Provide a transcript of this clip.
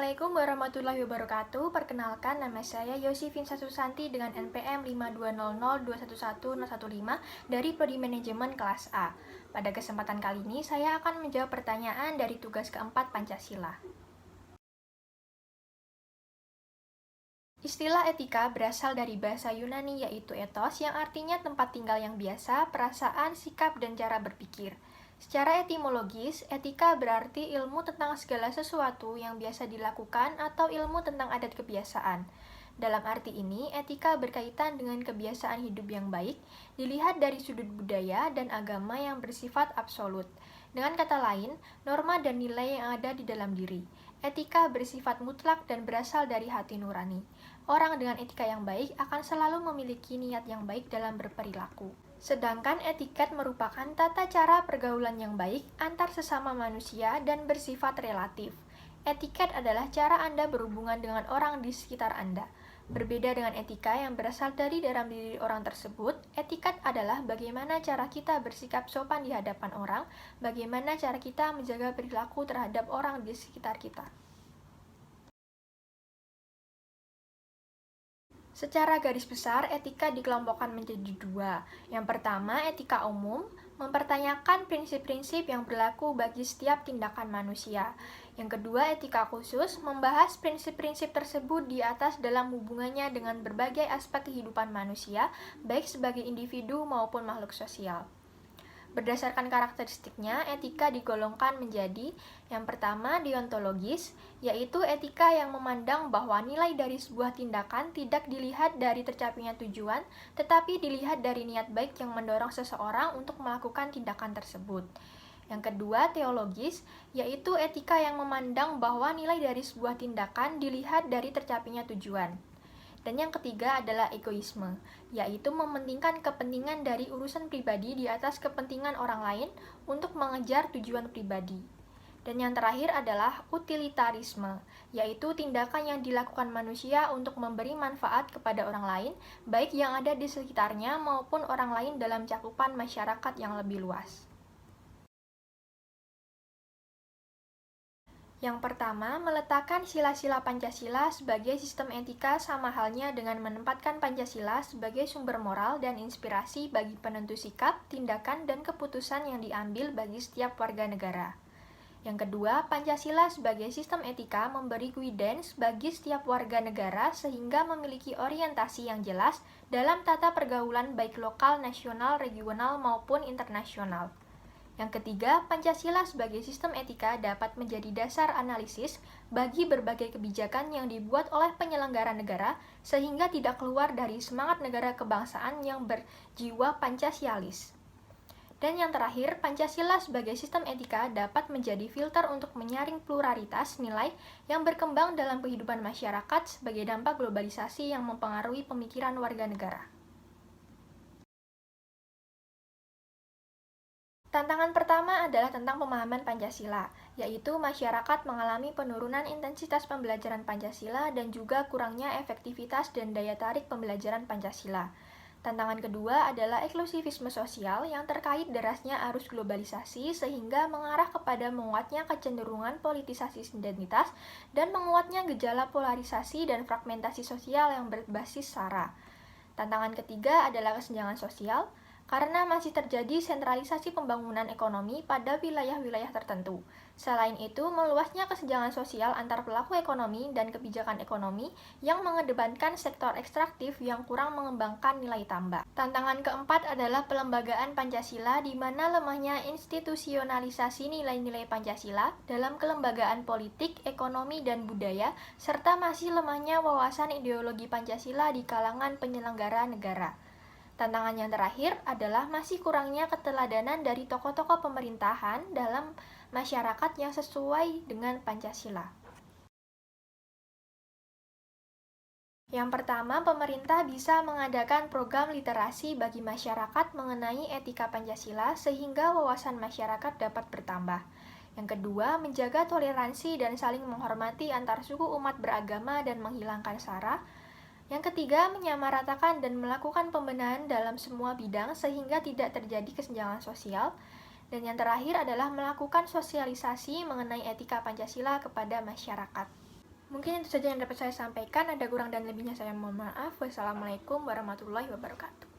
Assalamualaikum warahmatullahi wabarakatuh. Perkenalkan, nama saya Yosifin Susanti dengan NPM 520211015 dari Prodi Manajemen kelas A. Pada kesempatan kali ini, saya akan menjawab pertanyaan dari tugas keempat Pancasila. Istilah etika berasal dari bahasa Yunani yaitu ethos yang artinya tempat tinggal yang biasa, perasaan, sikap, dan cara berpikir. Secara etimologis, etika berarti ilmu tentang segala sesuatu yang biasa dilakukan atau ilmu tentang adat kebiasaan. Dalam arti ini, etika berkaitan dengan kebiasaan hidup yang baik, dilihat dari sudut budaya dan agama yang bersifat absolut. Dengan kata lain, norma dan nilai yang ada di dalam diri. Etika bersifat mutlak dan berasal dari hati nurani. Orang dengan etika yang baik akan selalu memiliki niat yang baik dalam berperilaku. Sedangkan etiket merupakan tata cara pergaulan yang baik antar sesama manusia dan bersifat relatif. Etiket adalah cara Anda berhubungan dengan orang di sekitar Anda. Berbeda dengan etika yang berasal dari dalam diri orang tersebut, etiket adalah bagaimana cara kita bersikap sopan di hadapan orang, bagaimana cara kita menjaga perilaku terhadap orang di sekitar kita. Secara garis besar, etika dikelompokkan menjadi dua. Yang pertama, etika umum, mempertanyakan prinsip-prinsip yang berlaku bagi setiap tindakan manusia. Yang kedua, etika khusus, membahas prinsip-prinsip tersebut di atas dalam hubungannya dengan berbagai aspek kehidupan manusia, baik sebagai individu maupun makhluk sosial. Berdasarkan karakteristiknya, etika digolongkan menjadi yang pertama, deontologis, yaitu etika yang memandang bahwa nilai dari sebuah tindakan tidak dilihat dari tercapainya tujuan, tetapi dilihat dari niat baik yang mendorong seseorang untuk melakukan tindakan tersebut. Yang kedua, teologis, yaitu etika yang memandang bahwa nilai dari sebuah tindakan dilihat dari tercapainya tujuan. Dan yang ketiga adalah egoisme, yaitu mementingkan kepentingan dari urusan pribadi di atas kepentingan orang lain untuk mengejar tujuan pribadi. Dan yang terakhir adalah utilitarisme, yaitu tindakan yang dilakukan manusia untuk memberi manfaat kepada orang lain, baik yang ada di sekitarnya maupun orang lain dalam cakupan masyarakat yang lebih luas. Yang pertama, meletakkan sila-sila Pancasila sebagai sistem etika sama halnya dengan menempatkan Pancasila sebagai sumber moral dan inspirasi bagi penentu sikap, tindakan, dan keputusan yang diambil bagi setiap warga negara. Yang kedua, Pancasila sebagai sistem etika memberi guidance bagi setiap warga negara sehingga memiliki orientasi yang jelas dalam tata pergaulan baik lokal, nasional, regional, maupun internasional. Yang ketiga, Pancasila sebagai sistem etika dapat menjadi dasar analisis bagi berbagai kebijakan yang dibuat oleh penyelenggara negara sehingga tidak keluar dari semangat negara kebangsaan yang berjiwa Pancasialis. Dan yang terakhir, Pancasila sebagai sistem etika dapat menjadi filter untuk menyaring pluralitas nilai yang berkembang dalam kehidupan masyarakat sebagai dampak globalisasi yang mempengaruhi pemikiran warga negara. Tantangan pertama adalah tentang pemahaman Pancasila, yaitu masyarakat mengalami penurunan intensitas pembelajaran Pancasila dan juga kurangnya efektivitas dan daya tarik pembelajaran Pancasila. Tantangan kedua adalah eksklusivisme sosial yang terkait derasnya arus globalisasi sehingga mengarah kepada menguatnya kecenderungan politisasi identitas dan menguatnya gejala polarisasi dan fragmentasi sosial yang berbasis SARA. Tantangan ketiga adalah kesenjangan sosial, karena masih terjadi sentralisasi pembangunan ekonomi pada wilayah-wilayah tertentu. Selain itu, meluasnya kesenjangan sosial antar pelaku ekonomi dan kebijakan ekonomi yang mengedepankan sektor ekstraktif yang kurang mengembangkan nilai tambah. Tantangan keempat adalah pelembagaan Pancasila di mana lemahnya institusionalisasi nilai-nilai Pancasila dalam kelembagaan politik, ekonomi, dan budaya, serta masih lemahnya wawasan ideologi Pancasila di kalangan penyelenggara negara. Tantangan yang terakhir adalah masih kurangnya keteladanan dari tokoh-tokoh pemerintahan dalam masyarakat yang sesuai dengan Pancasila. Yang pertama, pemerintah bisa mengadakan program literasi bagi masyarakat mengenai etika Pancasila sehingga wawasan masyarakat dapat bertambah. Yang kedua, menjaga toleransi dan saling menghormati antar suku umat beragama dan menghilangkan SARA. Yang ketiga, menyamaratakan dan melakukan pembenahan dalam semua bidang sehingga tidak terjadi kesenjangan sosial. Dan yang terakhir adalah melakukan sosialisasi mengenai etika Pancasila kepada masyarakat. Mungkin itu saja yang dapat saya sampaikan. Ada kurang dan lebihnya saya mohon maaf. Wassalamualaikum warahmatullahi wabarakatuh.